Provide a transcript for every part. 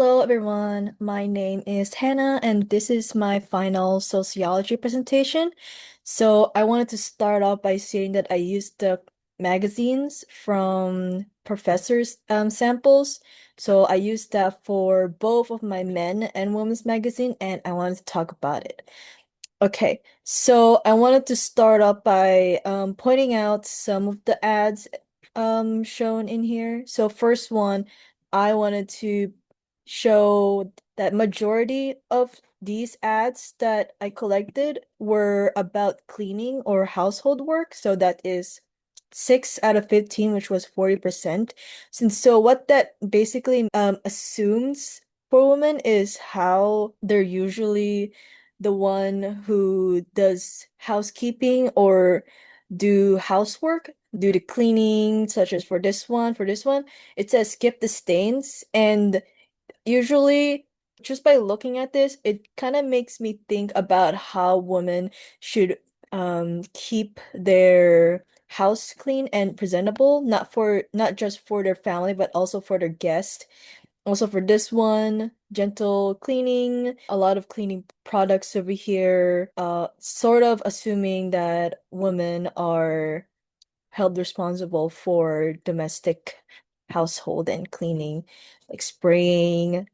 Hello, everyone. My name is Hannah, and this is my final sociology presentation. So, I wanted to start off by saying that I used the magazines from professors' samples. So, I used that for both of my men and women's magazine, and I wanted to talk about it. Okay, so I wanted to start off by pointing out some of the ads shown in here. So first one, I wanted to show that majority of these ads that I collected were about cleaning or household work. So that is 6 out of 15, which was 40%. Since so what that basically assumes for women is how they're usually the one who does housekeeping or do housework, do the cleaning, such as for this one, it says skip the stains. And usually, just by looking at this, it kind of makes me think about how women should keep their house clean and presentable, not just for their family, but also for their guests. Also for this one, gentle cleaning, a lot of cleaning products over here, sort of assuming that women are held responsible for domestic household and cleaning, like spraying.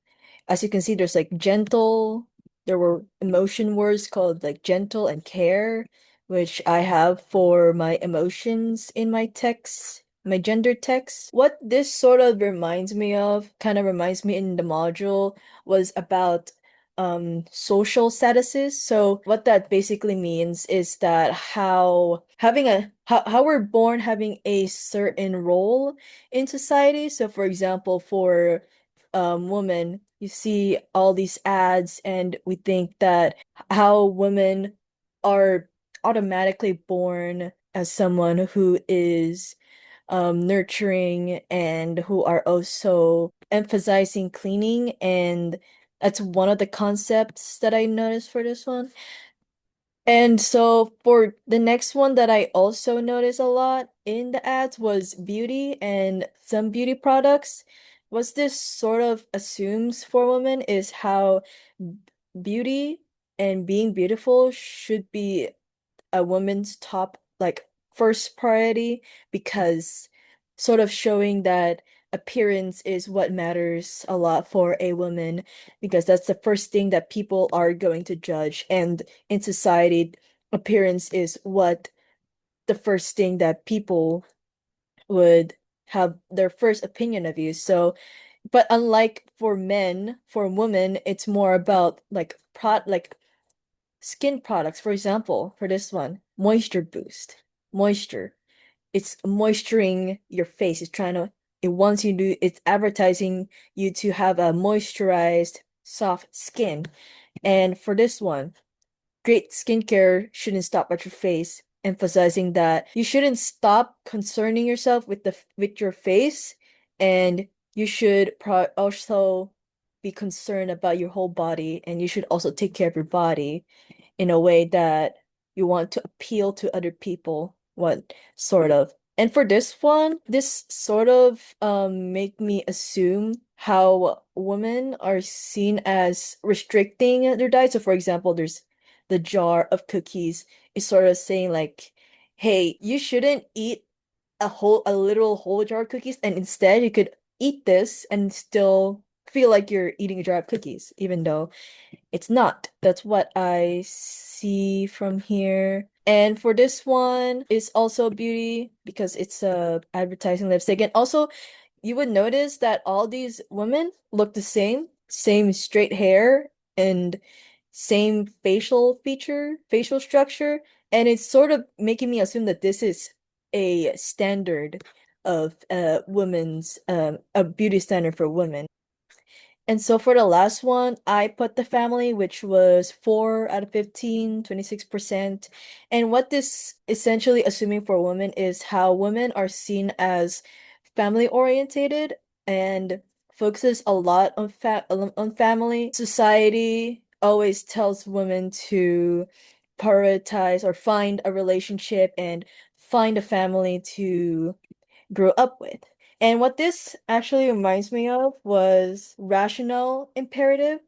As you can see, there's like gentle, there were emotion words called like gentle and care, which I have for my emotions in my text, my gender text. What this sort of reminds me of, kind of reminds me in the module, was about social statuses. So what that basically means is that how we're born having a certain role in society. So for example, for women, you see all these ads, and we think that how women are automatically born as someone who is nurturing and who are also emphasizing cleaning. And that's one of the concepts that I noticed for this one. And so for the next one that I also noticed a lot in the ads was beauty and some beauty products. What this sort of assumes for women is how beauty and being beautiful should be a woman's top, like, first priority, because sort of showing that appearance is what matters a lot for a woman, because that's the first thing that people are going to judge. And in society, appearance is what the first thing that people would have their first opinion of you. So, but unlike for men, for women, it's more about like skin products. For example, for this one, moisture boost. Moisture. It's moisturing your face. It wants you to, it's advertising you to have a moisturized, soft skin. And for this one, great skincare shouldn't stop at your face, emphasizing that you shouldn't stop concerning yourself with your face, and you should also be concerned about your whole body, and you should also take care of your body in a way that you want to appeal to other people, what sort of. And for this one, this sort of make me assume how women are seen as restricting their diet. So for example, there's the jar of cookies is sort of saying like, hey, you shouldn't eat a literal whole jar of cookies, and instead you could eat this and still feel like you're eating a jar of cookies, even though it's not. That's what I see from here. And for this one, it's also beauty because it's a advertising lipstick. And also, you would notice that all these women look the same, same straight hair and same facial structure. And it's sort of making me assume that this is a standard of a beauty standard for women. And so for the last one, I put the family, which was 4 out of 15, 26%. And what this essentially assuming for women is how women are seen as family orientated and focuses a lot on family. Society always tells women to prioritize or find a relationship and find a family to grow up with. And what this actually reminds me of was rational imperative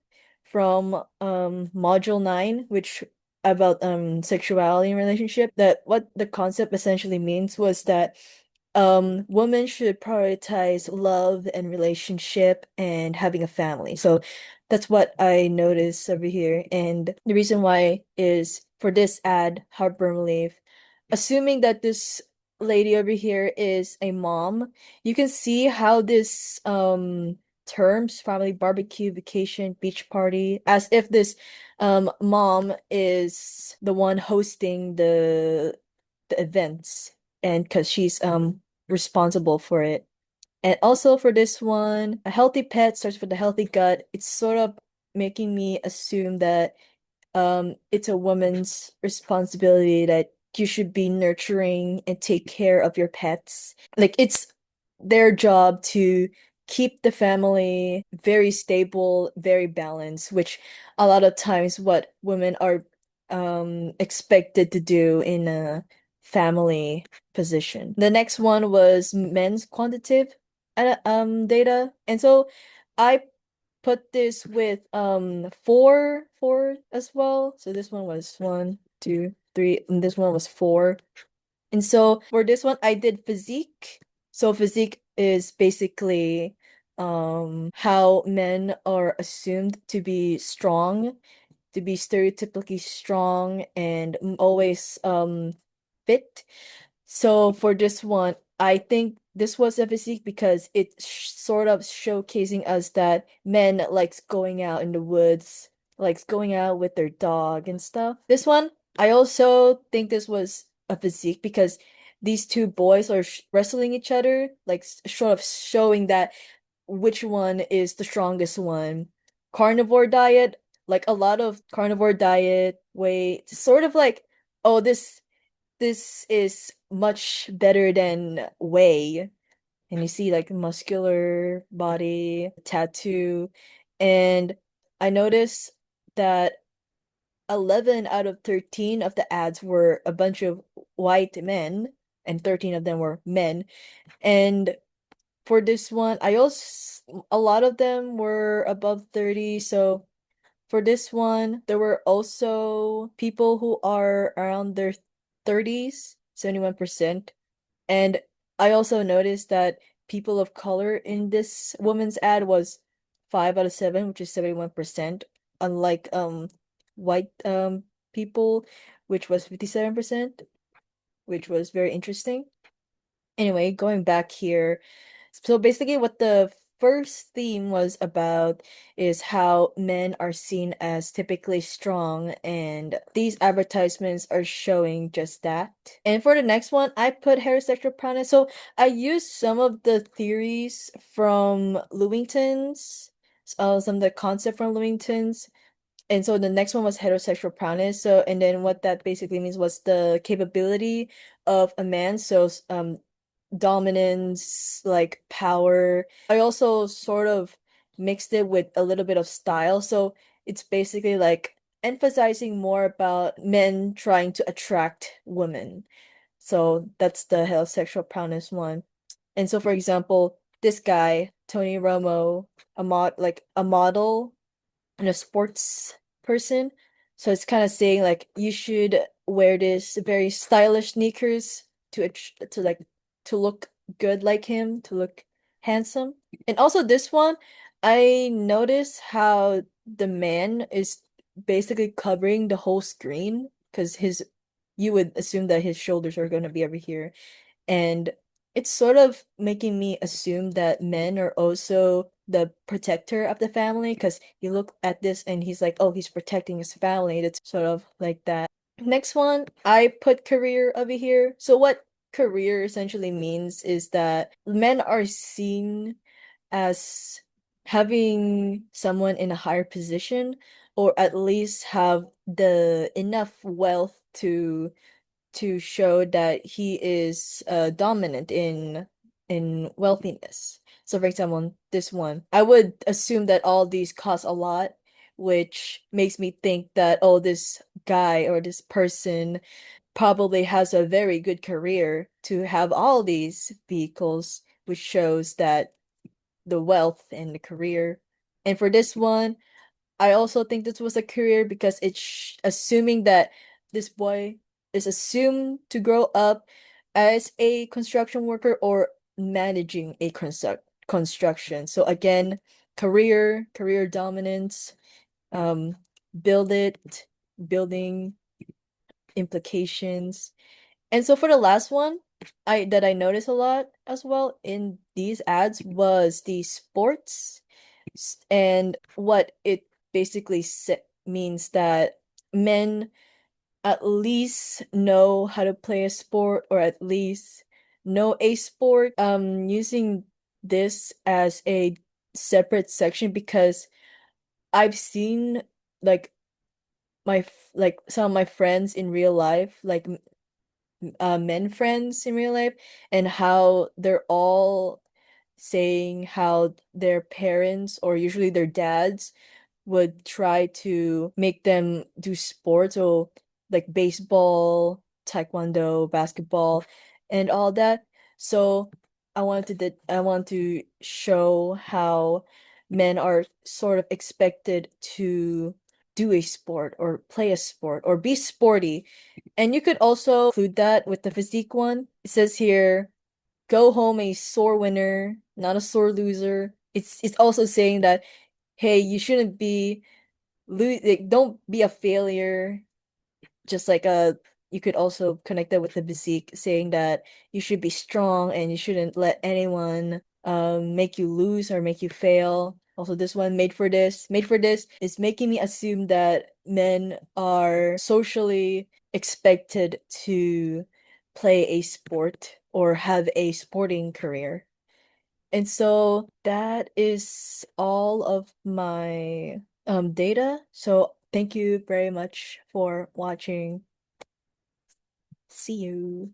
from module 9, which about sexuality and relationship. That what the concept essentially means was that women should prioritize love and relationship and having a family. So that's what I noticed over here. And the reason why is for this ad, Heartburn Relief, assuming that this lady over here is a mom, you can see how this terms family barbecue, vacation, beach party, as if this mom is the one hosting the events, and because she's responsible for it. And also for this one, a healthy pet starts with a healthy gut. It's sort of making me assume that it's a woman's responsibility, that you should be nurturing and take care of your pets. Like it's their job to keep the family very stable, very balanced, which a lot of times what women are expected to do in a family position. The next one was men's quantitative data. And so I put this with four as well. So this one was one, two, three, and this one was four. And so for this one, I did physique. So physique is basically how men are assumed to be strong, to be stereotypically strong and always fit. So for this one, I think this was a physique because it's sort of showcasing us that men likes going out in the woods, likes going out with their dog and stuff. This one, I also think this was a physique because these two boys are wrestling each other, like sort of showing that which one is the strongest one. Carnivore diet, like a lot of carnivore diet way, sort of like, oh, this is much better than whey. And you see like muscular body, tattoo. And I noticed that 11 out of 13 of the ads were a bunch of white men, and 13 of them were men. And for this one, I also a lot of them were above 30. So for this one, there were also people who are around their 30s, 71%. And I also noticed that people of color in this woman's ad was 5 out of 7, which is 71%, unlike white people, which was 57%, which was very interesting. Anyway, going back here. So basically what the first theme was about is how men are seen as typically strong, and these advertisements are showing just that. And for the next one, I put heterosexual proudness. So I used some of the theories from Lewington's, some of the concept from Lewington's. And so the next one was heterosexual proudness. So, and then what that basically means was the capability of a man. So, dominance, like power. I also sort of mixed it with a little bit of style. So it's basically like emphasizing more about men trying to attract women. So that's the heterosexual proudness one. And so for example, this guy, Tony Romo, a model and a sports person. So it's kind of saying like you should wear this very stylish sneakers to like to look good like him, to look handsome. And also this one, I noticed how the man is basically covering the whole screen because his you would assume that his shoulders are going to be over here. And it's sort of making me assume that men are also the protector of the family because you look at this and he's like, oh, he's protecting his family. That's sort of like that. Next one, I put career over here. So what career essentially means is that men are seen as having someone in a higher position, or at least have the enough wealth to show that he is dominant in wealthiness. So for example, this one, I would assume that all these cost a lot, which makes me think that, oh, this guy or this person probably has a very good career to have all these vehicles, which shows that the wealth and the career. And for this one, I also think this was a career because it's assuming that this boy is assumed to grow up as a construction worker or managing a construction. So again, career dominance, um, build it, building implications. And so for the last one, I noticed a lot as well in these ads was the sports and what it basically means that men at least know how to play a sport or at least know a sport. Using this as a separate section because I've seen like like some of my friends in real life, like men friends in real life, and how they're all saying how their parents or usually their dads would try to make them do sports or like baseball, taekwondo, basketball, and all that. So I want to show how men are sort of expected to do a sport or play a sport or be sporty. And you could also include that with the physique one. It says here, go home a sore winner, not a sore loser. It's also saying that hey, you shouldn't be like, don't be a failure. Just like you could also connect that with the physique, saying that you should be strong and you shouldn't let anyone make you lose or make you fail. Also, this one, made for this. Made for this is making me assume that men are socially expected to play a sport or have a sporting career. And so that is all of my data. So thank you very much for watching. See you.